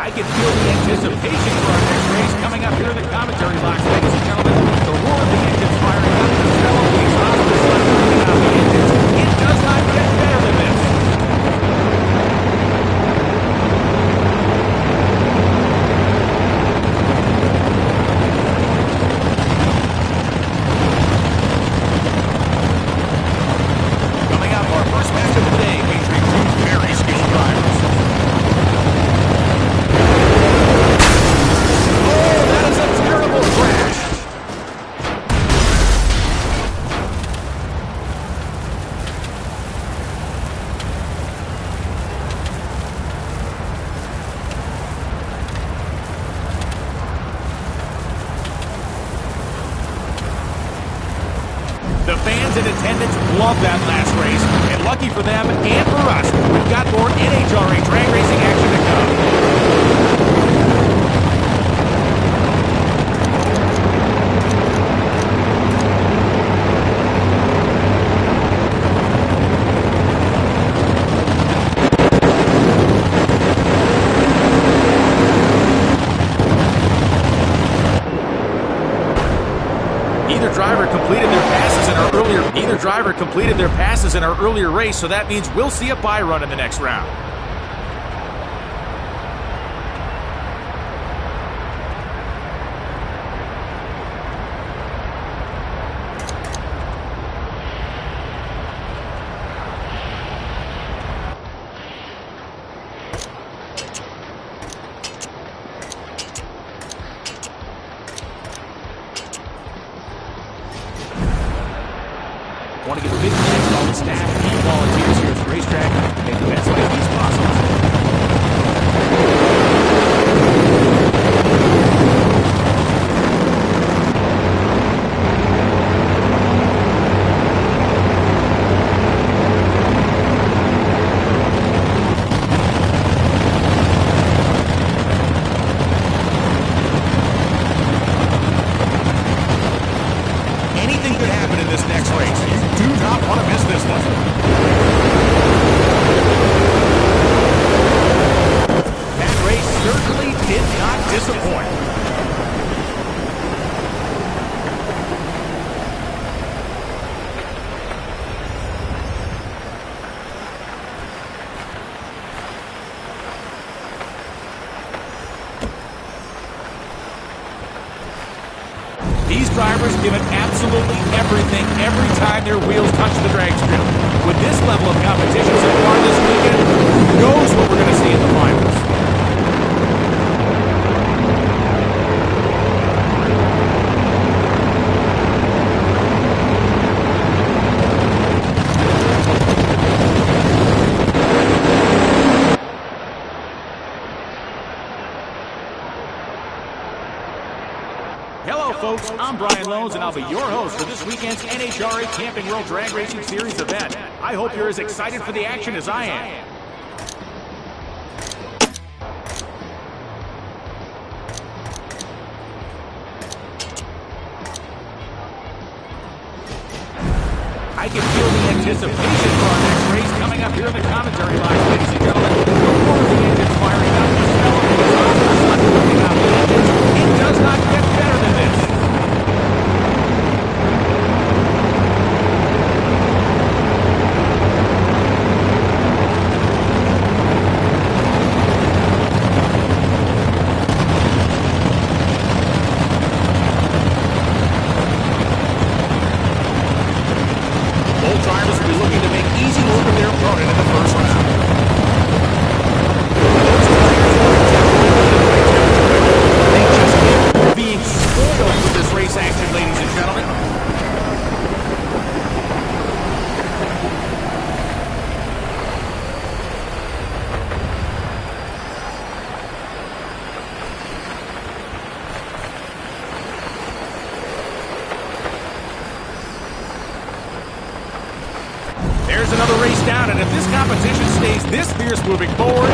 I can feel the anticipation for our next race coming up here in the commentary box, ladies and gentlemen. The roar of the engines firing up, the smell of the exhaust, the sun coming out of the engines. It does not get better than this. Coming up, our first match of the day, featuring two very skilled drivers. The fans in attendance love that last race, and lucky for them and for us, we've got more NHRA drag racing action to come. Either driver completed their passes in our earlier race, so that means we'll see a bye run in the next round. I want to give a big thanks to all the staff and volunteers here at the racetrack to make the events like these possible. Anything could happen in this next race. You do not want to miss this one. That race certainly did not disappoint. These drivers give it absolutely everything every time their wheels touch the drag strip. With this level of competition so far this weekend, who knows what we're going to see in the finals? Hello folks, I'm Brian Loans and I'll be your host for this weekend's NHRA Camping World Drag Racing Series event. I hope you're as excited for the action as I am. I can feel the anticipation for our next race coming up here in the commentary box, ladies and gentlemen. The roar of the engines firing up, the smell of the exhaust, the sun coming out of the engines. It does not get better than this. Both drivers will be looking to make easy work of their opponent in the first round. They just keep being spoiled with this race action, ladies and gentlemen. There's another race down, and if this competition stays this fierce moving forward,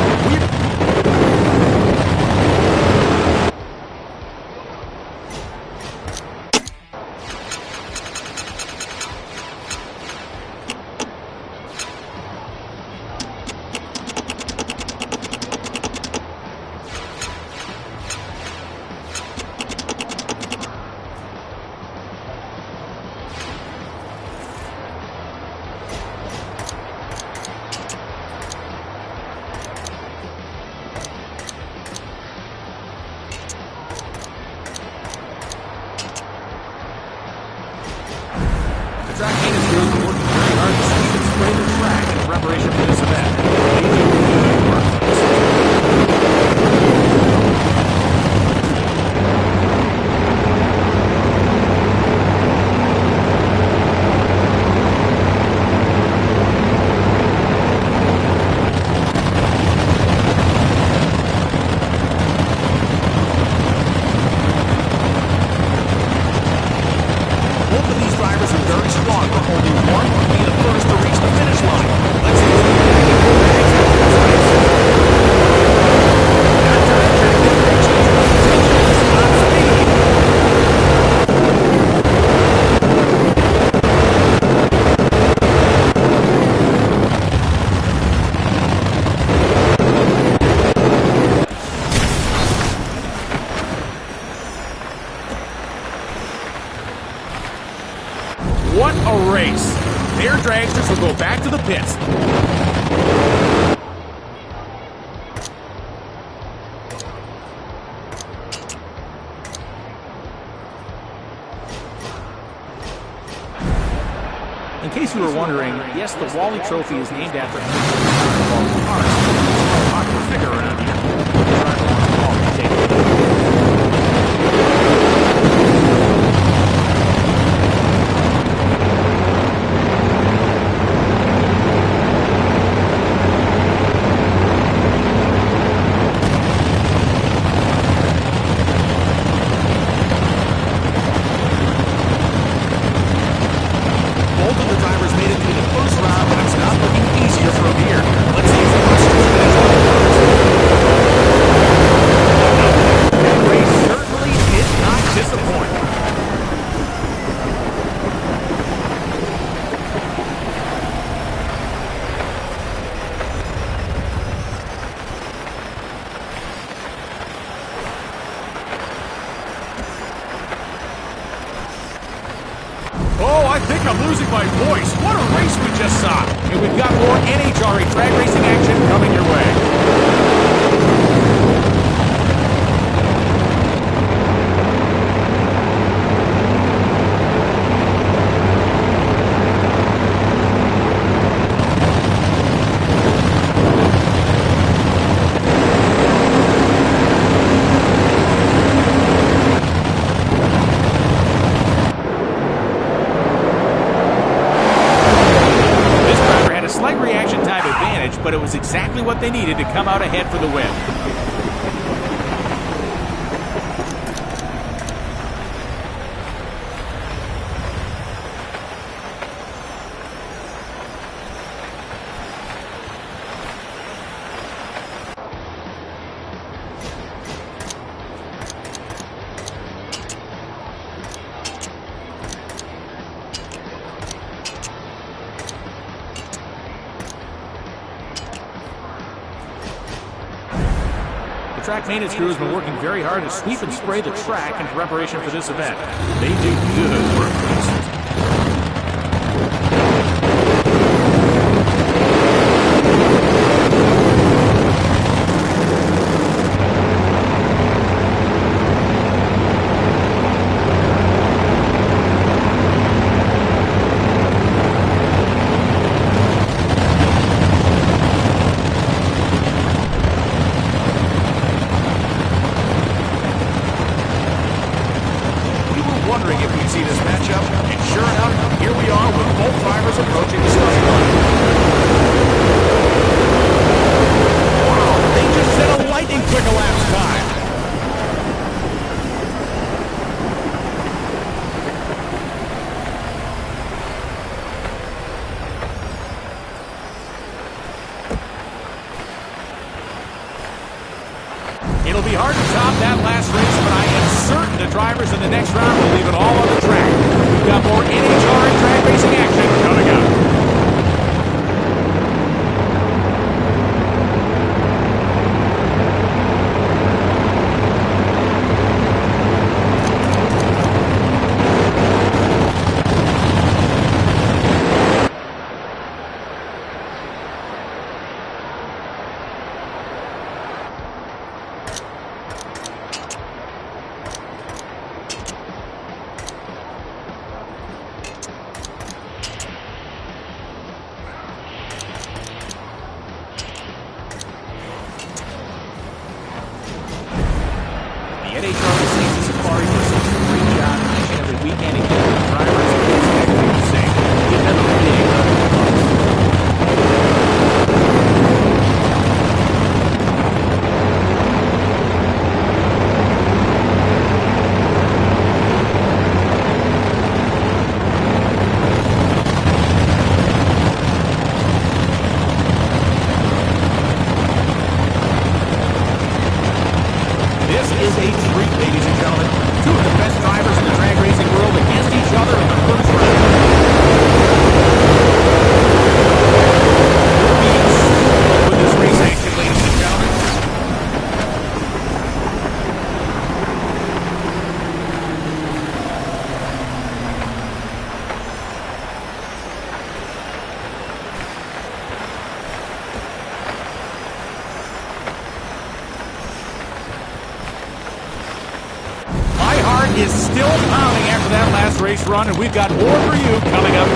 strong, but only one will be the first to reach the finish line. Let's see who's going to get the bags after this race. That direction, they reach the track positions on speed. What a race! Their dragsters will go back to the pits. In case you were wondering, yes, the Wally Trophy is named after Henry Cars. It's a popular figure around here. The driver wants the ball to take it. Both of the drivers made it through the first round, and it's not looking easier from here. Let's see if the Russians finish on first. That race certainly did not disappoint. Oh, I think I'm losing my voice. What a race we just saw. And we've got more NHRA drag racing action coming your way. This driver had a slight reaction time advantage, but it was exactly what they needed to come out ahead for the win. The track maintenance crew has been working very hard to sweep and spray the track in preparation for this event. They do good work for this. Wondering if we'd see this matchup, and sure enough, here we are with both drivers approaching the starting line. Wow, they just set a lightning quick elapsed time. It'll be hard to top that last race, but I am certain the drivers in the next round will leave it all on the track. We've got more NHRA drag racing action coming up. The NHRA sees the Safari does such a great job each and every weekend in getting the drivers exactly the same. Give them a big round of applause. is still pounding after that last race run, and we've got more for you coming up.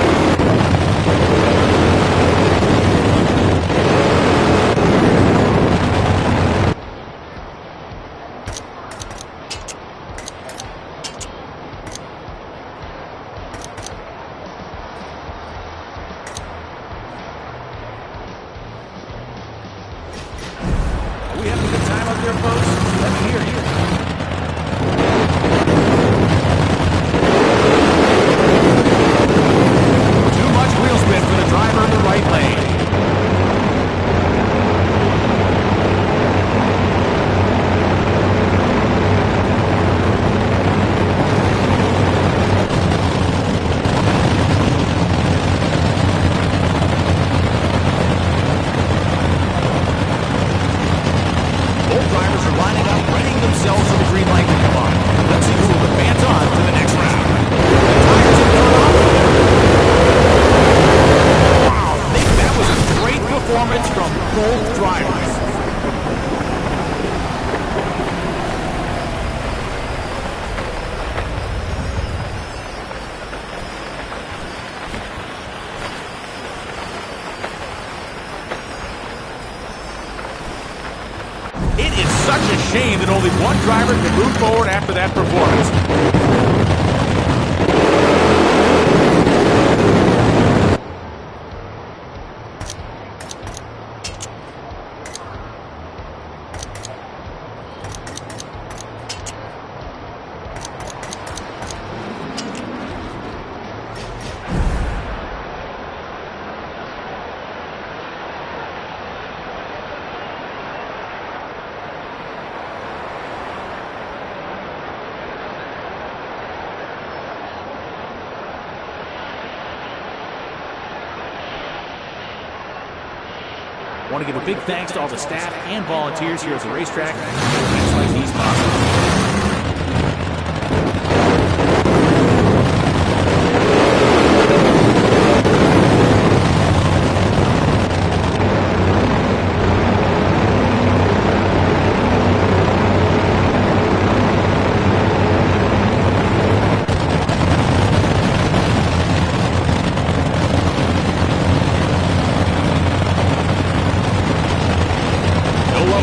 Are we having a good time up there, folks? Let me hear you. Too much wheel spin for the driver in the right lane. Both drivers are lining up, readying themselves for the green light to come on. Let's see who will advance on to the next round. The tires have gone off. Wow, I think that was a great performance from both drivers. It is such a shame that only one driver can move forward after that performance. I want to give a big thanks to all the staff and volunteers here at the racetrack who make events like these possible.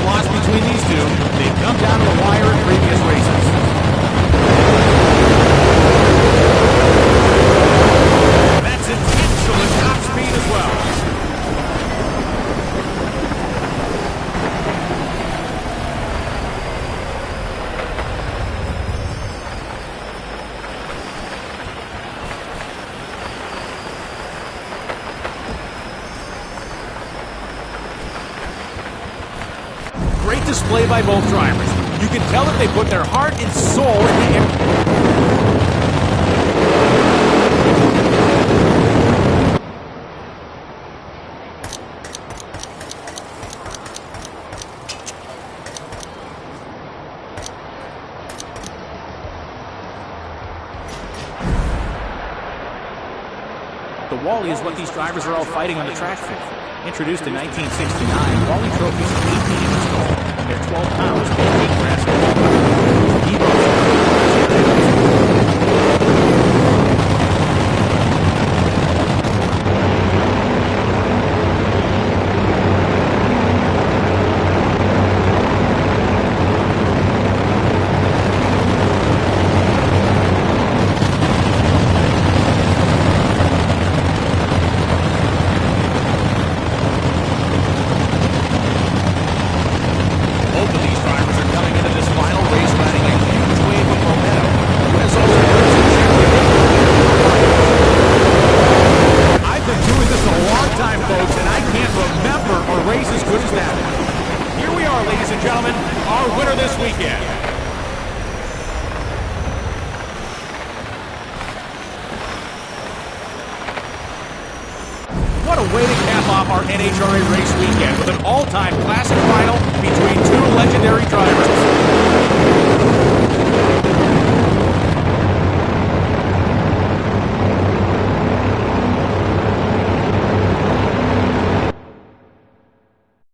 Lost between these two. They've come down to the wire in previous races. That's intentional at top speed as well. Great display by both drivers. You can tell that they put their heart and soul in the air. The Wally is what these drivers are all fighting on the track for. Introduced in 1969, Wally trophies are 18 inches tall, and they're 12 pounds of weight grass. weekend. What a way to cap off our NHRA race weekend with an all-time classic final between two legendary drivers.